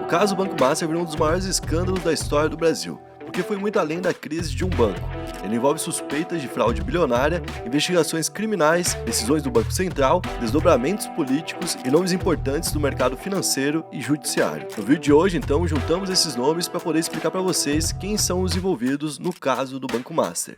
caso Banco Master virou um dos maiores escândalos da história do Brasil, porque foi muito além da crise de um banco. Ele envolve suspeitas de fraude bilionária, investigações criminais, decisões do Banco Central, desdobramentos políticos e nomes importantes do mercado financeiro e judiciário. No vídeo de hoje, então, juntamos esses nomes para poder explicar para vocês quem são os envolvidos no caso do Banco Master.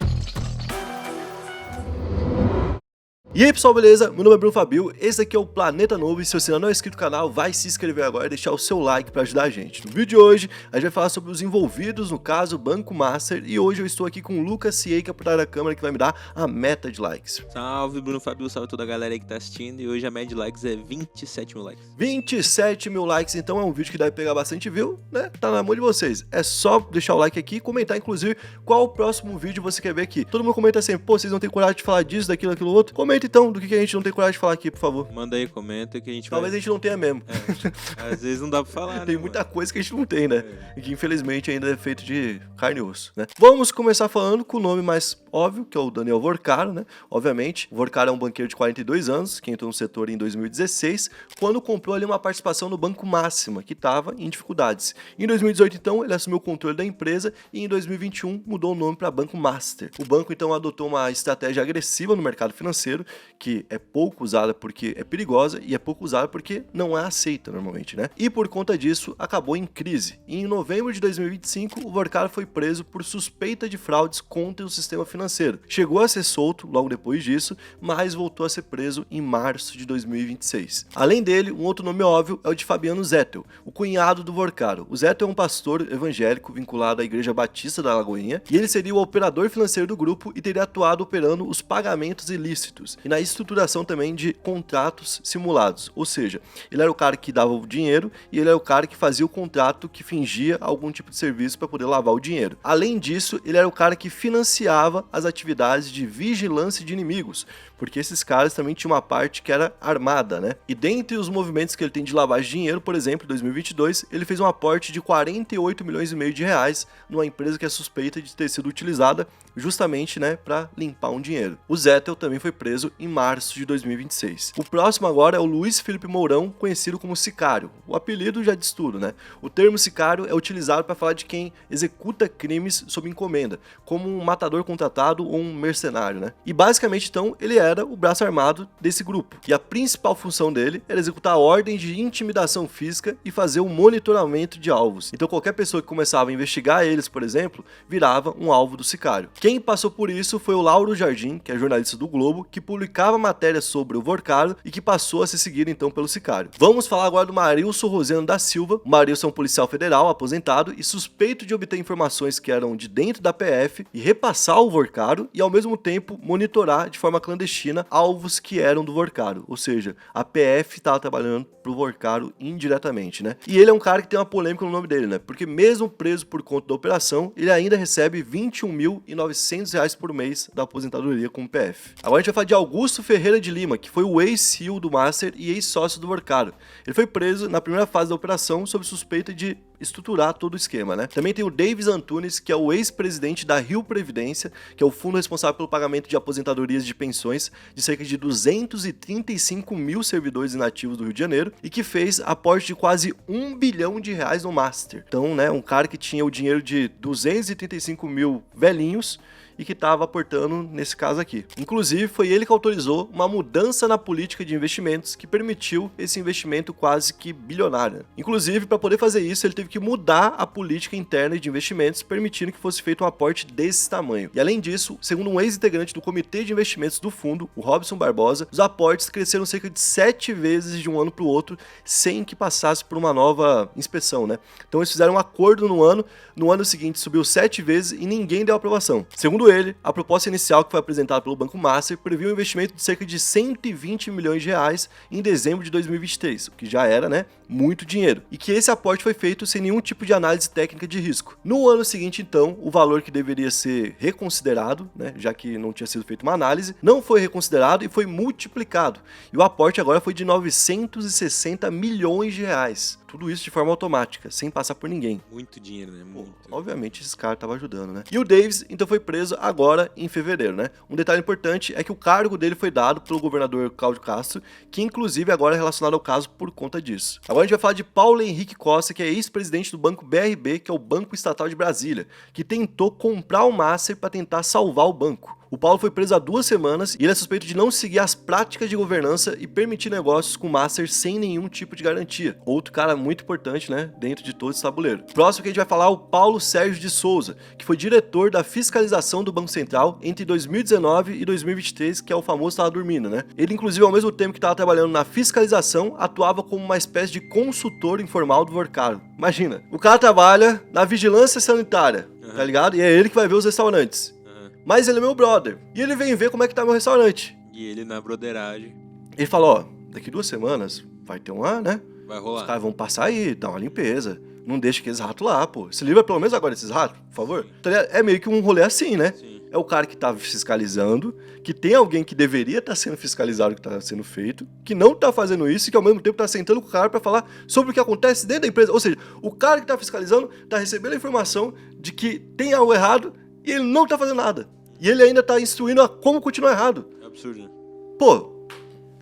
E aí pessoal, beleza? Meu nome é Bruno Fabio, esse aqui é o Planeta Novo e se você ainda não é inscrito no canal, vai se inscrever agora e deixar o seu like para ajudar a gente. No vídeo de hoje, a gente vai falar sobre os envolvidos no caso Banco Master e hoje eu estou aqui com o Lucas Cieca por trás da câmera que vai me dar a meta de likes. Salve Bruno Fabio, salve toda a galera aí que tá assistindo e hoje a média de likes é 27 mil likes. 27 mil likes, então é um vídeo que deve pegar bastante view, né? Tá na mão de vocês. É só deixar o like aqui e comentar inclusive qual o próximo vídeo você quer ver aqui. Todo mundo comenta sempre, pô, vocês não têm coragem de falar disso, daquilo, aquilo outro. Comenta então do que a gente não tem coragem de falar aqui, por favor. Manda aí, comenta que a gente Talvez a gente não tenha mesmo. Às vezes não dá pra falar, né? Tem muita coisa que a gente não tem, né? E que infelizmente ainda é feito de carne e osso, né? Vamos começar falando com o nome mais óbvio, que é o Daniel Vorcaro, né? Obviamente, o Vorcaro é um banqueiro de 42 anos, que entrou no setor em 2016, quando comprou ali uma participação no Banco Máxima, que estava em dificuldades. Em 2018, então, ele assumiu o controle da empresa e em 2021 mudou o nome para Banco Master. O banco, então, adotou uma estratégia agressiva no mercado financeiro, que é pouco usada porque é perigosa e é pouco usada porque não é aceita normalmente, né? E por conta disso, acabou em crise. E em novembro de 2025, o Vorcaro foi preso por suspeita de fraudes contra o sistema financeiro. Chegou a ser solto logo depois disso, mas voltou a ser preso em março de 2026. Além dele, um outro nome óbvio é o de Fabiano Zettel, o cunhado do Vorcaro. O Zettel é um pastor evangélico vinculado à Igreja Batista da Lagoinha e ele seria o operador financeiro do grupo e teria atuado operando os pagamentos ilícitos e na estruturação também de contratos simulados, ou seja, ele era o cara que dava o dinheiro e ele era o cara que fazia o contrato que fingia algum tipo de serviço para poder lavar o dinheiro. Além disso, ele era o cara que financiava as atividades de vigilância de inimigos, porque esses caras também tinham uma parte que era armada, né? E dentre os movimentos que ele tem de lavagem de dinheiro, por exemplo, em 2022, ele fez um aporte de 48 milhões e meio de reais numa empresa que é suspeita de ter sido utilizada justamente, né, para limpar um dinheiro. O Zettel também foi preso em março de 2026. O próximo agora é o Luiz Felipe Mourão, conhecido como Sicário. O apelido já diz tudo, né? O termo sicário é utilizado para falar de quem executa crimes sob encomenda, como um matador contratado ou um mercenário, né? E basicamente, então, ele era o braço armado desse grupo. E a principal função dele era executar ordens de intimidação física e fazer o monitoramento de alvos. Então qualquer pessoa que começava a investigar eles, por exemplo, virava um alvo do sicário. Quem passou por isso foi o Lauro Jardim, que é jornalista do Globo, que publicava matérias sobre o Vorcaro e que passou a se seguir então pelo sicário. Vamos falar agora do Marilson Rosiano da Silva. O Marilson é um policial federal aposentado e suspeito de obter informações que eram de dentro da PF e repassar ao Vorcaro e ao mesmo tempo monitorar de forma clandestina alvos que eram do Vorcaro, ou seja, a PF estava trabalhando pro Vorcaro indiretamente, né? E ele é um cara que tem uma polêmica no nome dele, né? Porque mesmo preso por conta da operação, ele ainda recebe R$21.900 por mês da aposentadoria como PF. Agora a gente vai falar de Augusto Ferreira de Lima, que foi o ex-CEO do Master e ex-sócio do Vorcaro. Ele foi preso na primeira fase da operação sob suspeita de estruturar todo o esquema, né? Também tem o Davis Antunes, que é o ex-presidente da Rio Previdência, que é o fundo responsável pelo pagamento de aposentadorias de pensões de cerca de 235 mil servidores inativos do Rio de Janeiro e que fez aporte de quase R$1 bilhão no Master. Então, né, um cara que tinha o dinheiro de 235 mil velhinhos e que estava aportando nesse caso aqui. Inclusive, foi ele que autorizou uma mudança na política de investimentos que permitiu esse investimento quase que bilionário. Inclusive, para poder fazer isso, ele teve que mudar a política interna de investimentos, permitindo que fosse feito um aporte desse tamanho. E além disso, segundo um ex-integrante do comitê de investimentos do fundo, o Robson Barbosa, os aportes cresceram cerca de 7 vezes de um ano para o outro, sem que passasse por uma nova inspeção, né? Então eles fizeram um acordo no ano seguinte subiu 7 vezes e ninguém deu aprovação. Segundo ele, a proposta inicial que foi apresentada pelo Banco Master previa um investimento de cerca de 120 milhões de reais em dezembro de 2023, o que já era, né, muito dinheiro, e que esse aporte foi feito sem nenhum tipo de análise técnica de risco. No ano seguinte, então, o valor que deveria ser reconsiderado, né, já que não tinha sido feita uma análise, não foi reconsiderado e foi multiplicado, e o aporte agora foi de 960 milhões de reais. Tudo isso de forma automática, sem passar por ninguém. Muito dinheiro, né? Muito. Obviamente esses caras estavam ajudando, né? E o Davis, então, foi preso agora em fevereiro, né? Um detalhe importante é que o cargo dele foi dado pelo governador Cláudio Castro, que inclusive agora é relacionado ao caso por conta disso. Agora a gente vai falar de Paulo Henrique Costa, que é ex-presidente do Banco BRB, que é o Banco Estatal de Brasília, que tentou comprar o Master para tentar salvar o banco. O Paulo foi preso há 2 semanas e ele é suspeito de não seguir as práticas de governança e permitir negócios com o Master sem nenhum tipo de garantia. Outro cara muito importante, né, dentro de todo esse tabuleiro. Próximo que a gente vai falar é o Paulo Sérgio de Souza, que foi diretor da fiscalização do Banco Central entre 2019 e 2023, que é o famoso tava dormindo, né? Ele, inclusive, ao mesmo tempo que estava trabalhando na fiscalização, atuava como uma espécie de consultor informal do Vorcaro. Imagina, o cara trabalha na vigilância sanitária, tá ligado? E é ele que vai ver os restaurantes. Mas ele é meu brother. E ele vem ver como é que tá meu restaurante. E ele na broderagem. Ele fala, ó, daqui 2 semanas vai ter uma, né? Vai rolar. Os caras vão passar aí, dar uma limpeza. Não deixa aqueles ratos lá, pô. Se livra pelo menos agora desses ratos, por favor. Então, é meio que um rolê assim, né? Sim. É o cara que tá fiscalizando, que tem alguém que deveria estar sendo fiscalizado, que tá sendo feito, que não tá fazendo isso e que ao mesmo tempo tá sentando com o cara pra falar sobre o que acontece dentro da empresa. Ou seja, o cara que tá fiscalizando tá recebendo a informação de que tem algo errado e ele não tá fazendo nada. E ele ainda tá instruindo a como continuar errado. É absurdo, né? Pô,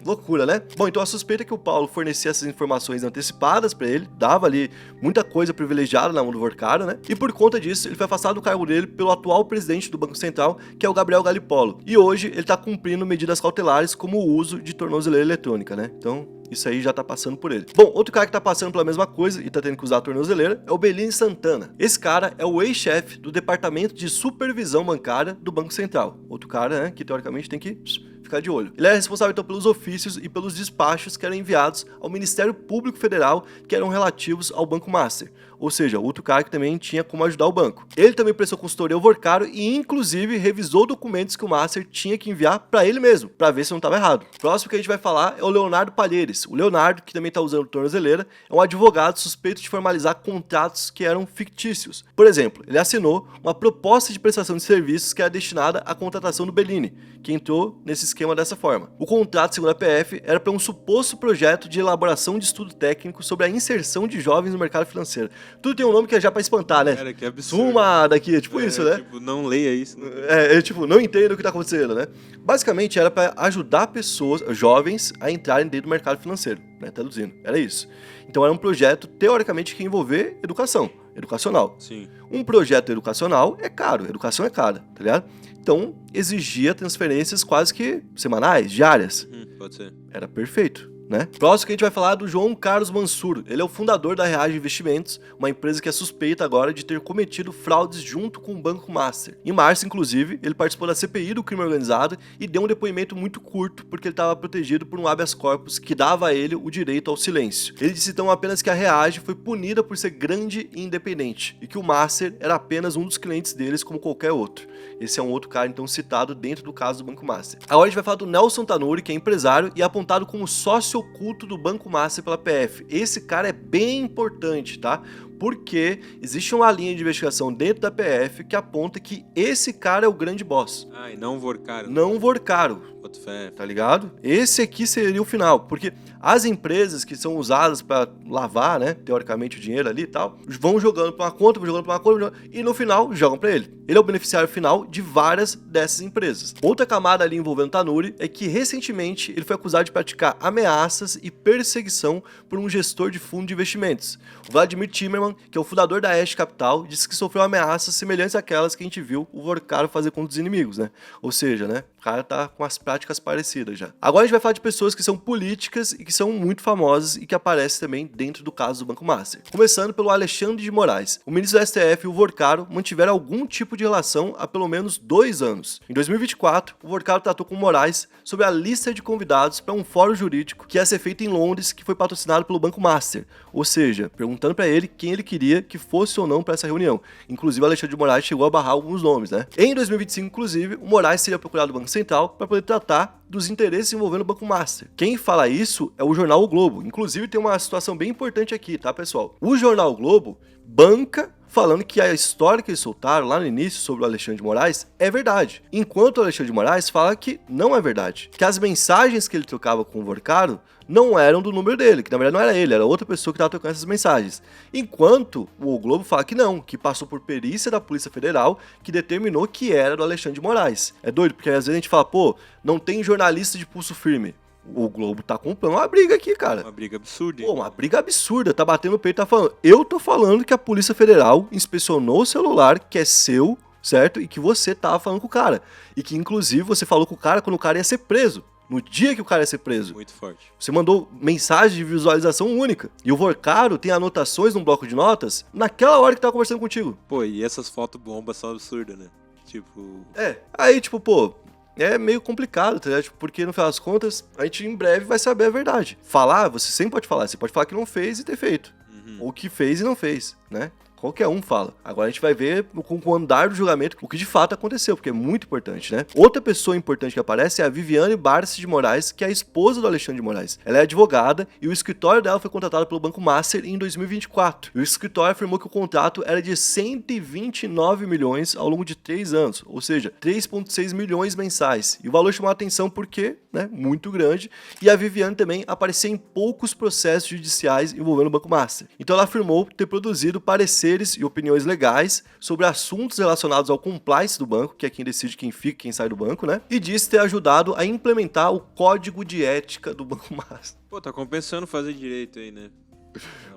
loucura, né? Bom, então a suspeita é que o Paulo fornecia essas informações antecipadas pra ele, dava ali muita coisa privilegiada na mão do Vorcaro, né? E por conta disso, ele foi afastado do cargo dele pelo atual presidente do Banco Central, que é o Gabriel Galípolo. E hoje ele tá cumprindo medidas cautelares como o uso de tornozeleira eletrônica, né? Então, isso aí já tá passando por ele. Bom, outro cara que tá passando pela mesma coisa e tá tendo que usar a tornozeleira é o Belini Santana. Esse cara é o ex-chefe do Departamento de Supervisão Bancária do Banco Central. Outro cara, né, que teoricamente tem que ficar de olho. Ele é responsável então pelos ofícios e pelos despachos que eram enviados ao Ministério Público Federal que eram relativos ao Banco Master. Ou seja, outro cara que também tinha como ajudar o banco. Ele também prestou consultoria ao Vorcaro e inclusive revisou documentos que o Master tinha que enviar para ele mesmo, para ver se não estava errado. O próximo que a gente vai falar é o Leonardo Palheires. O Leonardo, que também está usando tornozeleira, é um advogado suspeito de formalizar contratos que eram fictícios. Por exemplo, ele assinou uma proposta de prestação de serviços que era destinada à contratação do Belini, que entrou nesse esquema dessa forma. O contrato, segundo a PF, era para um suposto projeto de elaboração de estudo técnico sobre a inserção de jovens no mercado financeiro. Tudo tem um nome que é já pra espantar, né? Cara, que absurdo. Suma daqui, é tipo isso, né? Tipo, não leia isso. Né? Tipo, não entenda o que tá acontecendo, né? Basicamente, era pra ajudar pessoas, jovens, a entrarem dentro do mercado financeiro, né? Traduzindo, era isso. Então era um projeto, teoricamente, que ia envolver educação, educacional. Sim. Um projeto educacional é caro, educação é cara, tá ligado? Então, exigia transferências quase que semanais, diárias. Pode ser. Era perfeito, né? Próximo que a gente vai falar é do João Carlos Mansur. Ele é o fundador da Reage Investimentos, uma empresa que é suspeita agora de ter cometido fraudes junto com o Banco Master. Em março, inclusive, ele participou da CPI do crime organizado e deu um depoimento muito curto porque ele estava protegido por um habeas corpus que dava a ele o direito ao silêncio. Ele disse então apenas que a Reage foi punida por ser grande e independente e que o Master era apenas um dos clientes deles como qualquer outro. Esse é um outro cara então citado dentro do caso do Banco Master. Agora a gente vai falar do Nelson Tanuri, que é empresário e é apontado como sócio oculto do Banco Master pela PF. Esse cara é bem importante, tá? Porque existe uma linha de investigação dentro da PF que aponta que esse cara é o grande boss. Ah, e não o Vorcaro. Não o Vorcaro. Boto fé. Tá ligado? Esse aqui seria o final, porque as empresas que são usadas para lavar, né, teoricamente o dinheiro ali e tal, vão jogando para uma conta, vão jogando para uma conta, e no final jogam para ele. Ele é o beneficiário final de várias dessas empresas. Outra camada ali envolvendo Tanuri é que recentemente ele foi acusado de praticar ameaças e perseguição por um gestor de fundo de investimentos. O Vladimir Timerman, que é o fundador da Ash Capital, disse que sofreu ameaças semelhantes àquelas que a gente viu o Vorcaro fazer contra os inimigos, né? Ou seja, né, o cara tá com as práticas parecidas já. Agora a gente vai falar de pessoas que são políticas e que são muito famosas e que aparecem também dentro do caso do Banco Master. Começando pelo Alexandre de Moraes. O ministro do STF e o Vorcaro mantiveram algum tipo de relação há pelo menos 2 anos. Em 2024, o Vorcaro tratou com Moraes sobre a lista de convidados para um fórum jurídico que ia ser feito em Londres, que foi patrocinado pelo Banco Master. Ou seja, perguntando para ele quem ele queria que fosse ou não para essa reunião. Inclusive, o Alexandre de Moraes chegou a barrar alguns nomes, né? Em 2025, inclusive, o Moraes seria procurado do Banco Central para poder tratar dos interesses envolvendo o Banco Master. Quem fala isso é o jornal O Globo. Inclusive tem uma situação bem importante aqui, tá, pessoal? O jornal O Globo banca falando que a história que eles soltaram lá no início sobre o Alexandre de Moraes é verdade. Enquanto o Alexandre de Moraes fala que não é verdade. Que as mensagens que ele trocava com o Vorcaro não eram do número dele, que na verdade não era ele, era outra pessoa que estava trocando essas mensagens. Enquanto o Globo fala que não, que passou por perícia da Polícia Federal que determinou que era do Alexandre de Moraes. É doido, porque às vezes a gente fala, pô, não tem jornalista de pulso firme. O Globo tá comprando uma briga aqui, cara. Uma briga absurda. Pô, uma briga absurda. Tá batendo no peito e tá falando. Eu tô falando que a Polícia Federal inspecionou o celular, que é seu, certo? E que você tava falando com o cara. E que, inclusive, você falou com o cara quando o cara ia ser preso. No dia que o cara ia ser preso. Muito forte. Você mandou mensagem de visualização única. E o Vorcaro tem anotações num bloco de notas naquela hora que tava conversando contigo. Pô, e essas fotos bombas são absurdas, né? Tipo... Aí, tipo, pô... É meio complicado, tá ligado? Tipo, porque no final das contas, a gente em breve vai saber a verdade. Falar, você sempre pode falar. Você pode falar que não fez e ter feito. Ou que fez e não fez, né? Qualquer um fala. Agora a gente vai ver com o andar do julgamento o que de fato aconteceu, porque é muito importante, né? Outra pessoa importante que aparece é a Viviane Barsi de Moraes, que é a esposa do Alexandre de Moraes. Ela é advogada e o escritório dela foi contratado pelo Banco Master em 2024. E o escritório afirmou que o contrato era de 129 milhões ao longo de 3 anos, ou seja, 3,6 milhões mensais. E o valor chamou a atenção porque, né, muito grande, e a Viviane também aparecia em poucos processos judiciais envolvendo o Banco Master. Então ela afirmou ter produzido pareceres e opiniões legais sobre assuntos relacionados ao compliance do banco, que é quem decide quem fica e quem sai do banco, né? E disse ter ajudado a implementar o código de ética do Banco Master. Pô, tá compensando fazer direito aí, né?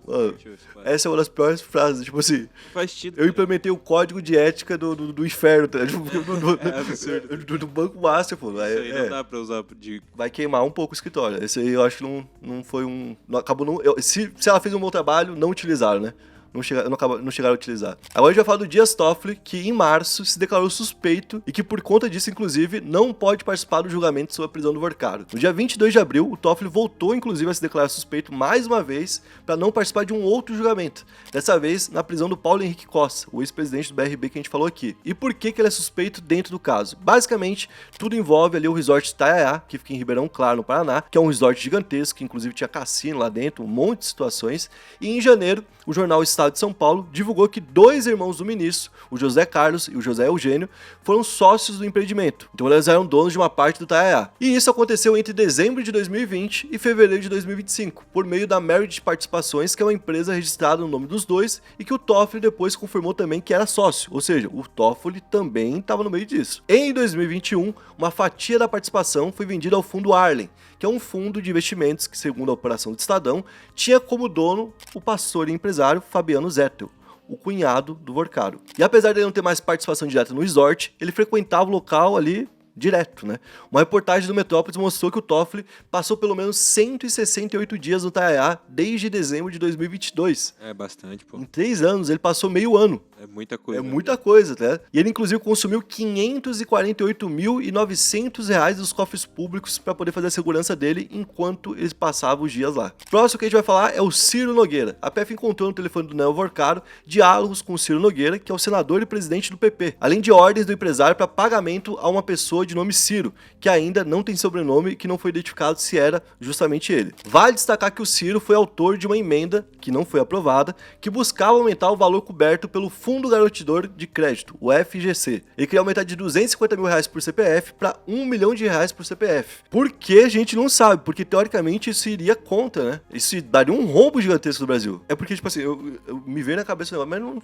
Mano, essa é uma das piores frases, tipo assim, faz sentido, eu implementei o código de ética do inferno, tá? É absurdo. do Banco Master, pô. Isso aí não dá pra usar de... Vai queimar um pouco o escritório. Esse aí eu acho que não foi um... Não, acabou não, se ela fez um bom trabalho, não utilizaram, né? Não chegaram a utilizar. Agora a gente vai falar do Dias Toffoli, que em março se declarou suspeito e que por conta disso, inclusive, não pode participar do julgamento sobre a prisão do Vorcaro. No dia 22 de abril, o Toffoli voltou, inclusive, a se declarar suspeito mais uma vez para não participar de um outro julgamento. Dessa vez, na prisão do Paulo Henrique Costa, o ex-presidente do BRB que a gente falou aqui. E por que ele é suspeito dentro do caso? Basicamente, tudo envolve ali o resort Itaiaia, que fica em Ribeirão Claro, no Paraná, que é um resort gigantesco, que inclusive tinha cassino lá dentro, um monte de situações. E em janeiro, o jornal Estado de São Paulo divulgou que 2 irmãos do ministro, o José Carlos e o José Eugênio, foram sócios do empreendimento. Então eles eram donos de uma parte do Itaiaia. E isso aconteceu entre dezembro de 2020 e fevereiro de 2025, por meio da Merit Participações, que é uma empresa registrada no nome dos dois e que o Toffoli depois confirmou também que era sócio. Ou seja, o Toffoli também estava no meio disso. Em 2021, uma fatia da participação foi vendida ao fundo Arlen, que é um fundo de investimentos que, segundo a operação do Estadão, tinha como dono o pastor e empresário Fabiano Zettel, o cunhado do Vorcaro. E apesar de ele não ter mais participação direta no resort, ele frequentava o local ali direto, né? Uma reportagem do Metrópolis mostrou que o Toffoli passou pelo menos 168 dias no Itaiaia desde dezembro de 2022. É bastante, pô. Em 3 anos, ele passou meio ano. É muita coisa. É muita coisa, né? E ele, inclusive, consumiu R$ 548.900 dos cofres públicos para poder fazer a segurança dele enquanto ele passava os dias lá. Próximo que a gente vai falar é o Ciro Nogueira. A PF encontrou no telefone do Neo Vorcaro diálogos com o Ciro Nogueira, que é o senador e presidente do PP, além de ordens do empresário para pagamento a uma pessoa de nome Ciro, que ainda não tem sobrenome e que não foi identificado se era justamente ele. Vale destacar que o Ciro foi autor de uma emenda, que não foi aprovada, que buscava aumentar o valor coberto pelo Fundo Garantidor de Crédito, o FGC. Ele queria aumentar de R$250 mil por CPF para R$1 milhão por CPF. Por que a gente não sabe? Porque teoricamente isso iria contra, né? Isso daria um rombo gigantesco no Brasil. É porque, tipo assim, eu me veio na cabeça, mas não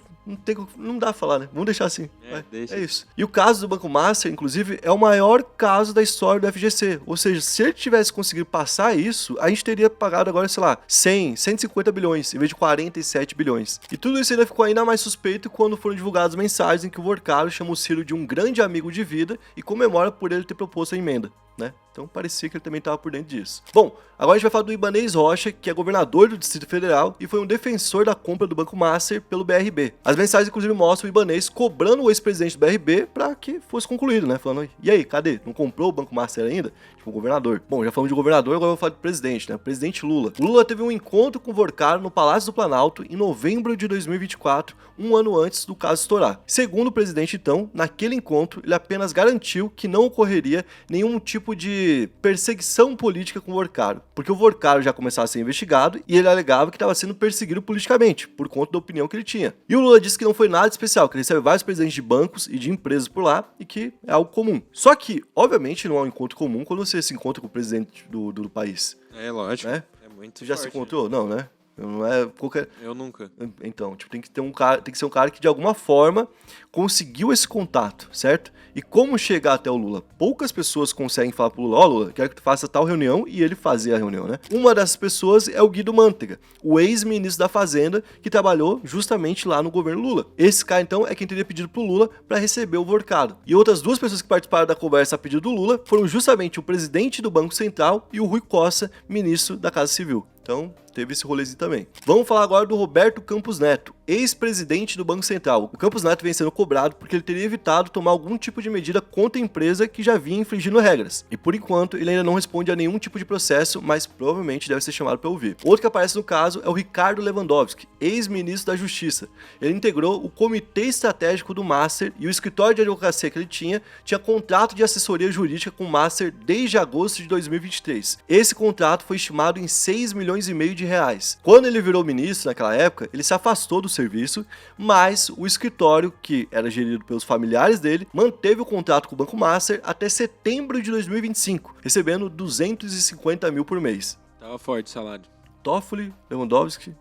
dá pra falar, né? Vamos deixar assim. É isso. E o caso do Banco Master, inclusive, é o maior caso da história do FGC. Ou seja, se ele tivesse conseguido passar isso, a gente teria pagado agora, sei lá, 150 bilhões, em vez de 47 bilhões. E tudo isso ainda ficou ainda mais suspeito quando foram divulgadas mensagens em que o Vorcaro chama o Ciro de um grande amigo de vida e comemora por ele ter proposto a emenda, né? Então parecia que ele também estava por dentro disso. Bom, agora a gente vai falar do Ibanez Rocha, que é governador do Distrito Federal e foi um defensor da compra do Banco Master pelo BRB. As mensagens, inclusive, mostram o Ibanez cobrando o ex-presidente do BRB para que fosse concluído, né? Falando, e aí, cadê? Não comprou o Banco Master ainda? Tipo, o governador. Bom, já falamos de governador, agora eu vou falar do presidente, né? O presidente Lula. O Lula teve um encontro com o Vorcaro no Palácio do Planalto em novembro de 2024, um ano antes do caso estourar. Segundo o presidente, então, naquele encontro, ele apenas garantiu que não ocorreria nenhum tipo tipo de perseguição política com o Vorcaro, porque o Vorcaro já começava a ser investigado e ele alegava que estava sendo perseguido politicamente, por conta da opinião que ele tinha. E o Lula disse que não foi nada especial, que ele recebe vários presidentes de bancos e de empresas por lá e que é algo comum. Só que, obviamente, não é um encontro comum quando você se encontra com o presidente do país. É lógico. Né? É muito Você já forte, se encontrou? Não, né? Não é qualquer... Eu nunca. Então, tipo, tem que ter um cara, tem que ser um cara que de alguma forma conseguiu esse contato, certo? E como chegar até o Lula? Poucas pessoas conseguem falar pro Lula, Lula, quero que tu faça tal reunião, e ele fazer a reunião, né? Uma dessas pessoas é o Guido Mantega, o ex-ministro da Fazenda, que trabalhou justamente lá no governo Lula. Esse cara, então, é quem teria pedido pro Lula para receber o Vorcaro. E outras duas pessoas que participaram da conversa a pedido do Lula foram justamente o presidente do Banco Central e o Rui Costa, ministro da Casa Civil. Então, teve esse rolezinho também. Vamos falar agora do Roberto Campos Neto, ex-presidente do Banco Central. O Campos Neto vem sendo cobrado porque ele teria evitado tomar algum tipo de medida contra a empresa que já vinha infringindo regras. E por enquanto, ele ainda não responde a nenhum tipo de processo, mas provavelmente deve ser chamado para ouvir. Outro que aparece no caso é o Ricardo Lewandowski, ex-ministro da Justiça. Ele integrou o Comitê Estratégico do Master e o escritório de advocacia que ele tinha contrato de assessoria jurídica com o Master desde agosto de 2023. Esse contrato foi estimado em 6 milhões e meio de reais. Quando ele virou ministro naquela época, ele se afastou do serviço, mas o escritório, que era gerido pelos familiares dele, manteve o contrato com o Banco Master até setembro de 2025, recebendo 250 mil por mês. Tava forte o salário. Toffoli, Lewandowski...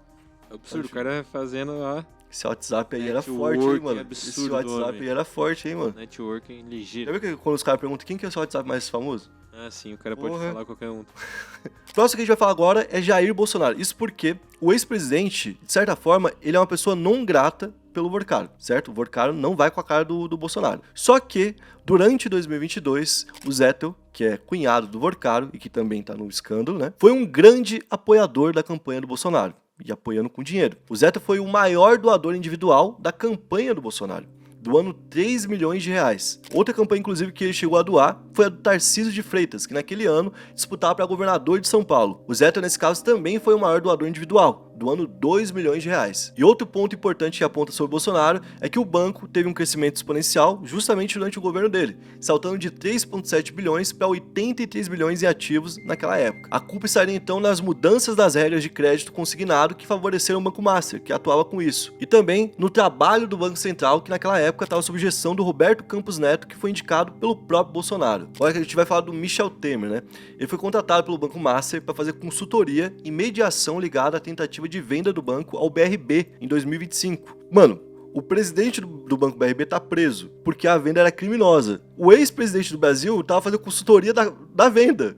É absurdo, o cara fazendo lá. Esse WhatsApp aí era Networking forte, hein, mano? absurdo Esse do WhatsApp homem. aí era forte, hein, mano? Networking ligeiro. Já viu que quando os caras perguntam quem que é o seu WhatsApp mais famoso? Ah, sim, o cara pode Porra. falar qualquer um. O próximo que a gente vai falar agora é Jair Bolsonaro. Isso porque o ex-presidente, de certa forma, ele é uma pessoa não grata pelo Vorcaro, certo? O Vorcaro não vai com a cara do Bolsonaro. Só que, durante 2022, o Zettel, que é cunhado do Vorcaro e que também tá no escândalo, né? Foi um grande apoiador da campanha do Bolsonaro. E apoiando com dinheiro. O Zettel foi o maior doador individual da campanha do Bolsonaro, doando 3 milhões de reais. Outra campanha, inclusive, que ele chegou a doar foi a do Tarcísio de Freitas, que naquele ano disputava para governador de São Paulo. O Zettel, nesse caso, também foi o maior doador individual, doando 2 milhões de reais. E outro ponto importante que aponta sobre o Bolsonaro é que o banco teve um crescimento exponencial justamente durante o governo dele, saltando de 3,7 bilhões para 83 bilhões em ativos naquela época. A culpa estaria então nas mudanças das regras de crédito consignado que favoreceram o Banco Master, que atuava com isso. E também no trabalho do Banco Central, que naquela época estava sob gestão do Roberto Campos Neto, que foi indicado pelo próprio Bolsonaro. Agora que a gente vai falar do Michel Temer, né? Ele foi contratado pelo Banco Master para fazer consultoria e mediação ligada à tentativa de venda do banco ao BRB em 2025. Mano, o presidente do Banco BRB tá preso porque a venda era criminosa. O ex-presidente do Brasil tava fazendo consultoria da venda.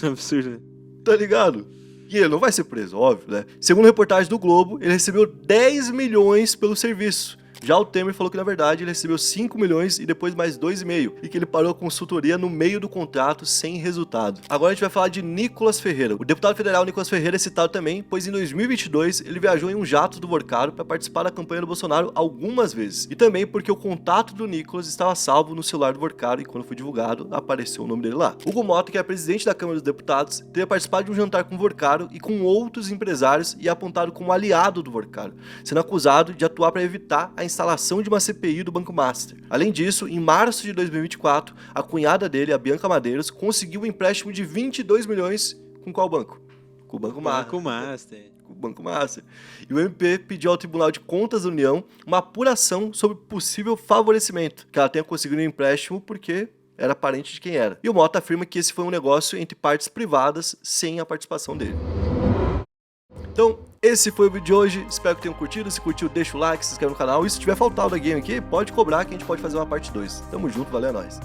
Absurdo, né? Tá ligado? E ele não vai ser preso, óbvio, né? Segundo reportagem do Globo, ele recebeu 10 milhões pelo serviço. Já o Temer falou que, na verdade, ele recebeu 5 milhões e depois mais 2,5, e que ele parou a consultoria no meio do contrato sem resultado. Agora a gente vai falar de Nicolas Ferreira. O deputado federal Nicolas Ferreira é citado também, pois em 2022 ele viajou em um jato do Vorcaro para participar da campanha do Bolsonaro algumas vezes. E também porque o contato do Nicolas estava salvo no celular do Vorcaro e quando foi divulgado, apareceu o nome dele lá. Hugo Mota, que é presidente da Câmara dos Deputados, teria participado de um jantar com o Vorcaro e com outros empresários e apontado como aliado do Vorcaro, sendo acusado de atuar para evitar a instalação de uma CPI do Banco Master. Além disso, em março de 2024, a cunhada dele, a Bianca Madeiros, conseguiu um empréstimo de 22 milhões com qual banco? Com o Banco Master. Banco Master. Com o Banco Master. E o MP pediu ao Tribunal de Contas da União uma apuração sobre possível favorecimento, que ela tenha conseguido um empréstimo porque era parente de quem era. E o Mota afirma que esse foi um negócio entre partes privadas sem a participação dele. Então, esse foi o vídeo de hoje, espero que tenham curtido. Se curtiu, deixa o like, se inscreve no canal. E se tiver faltado da game aqui, pode cobrar que a gente pode fazer uma parte 2. Tamo junto, valeu, é nóis.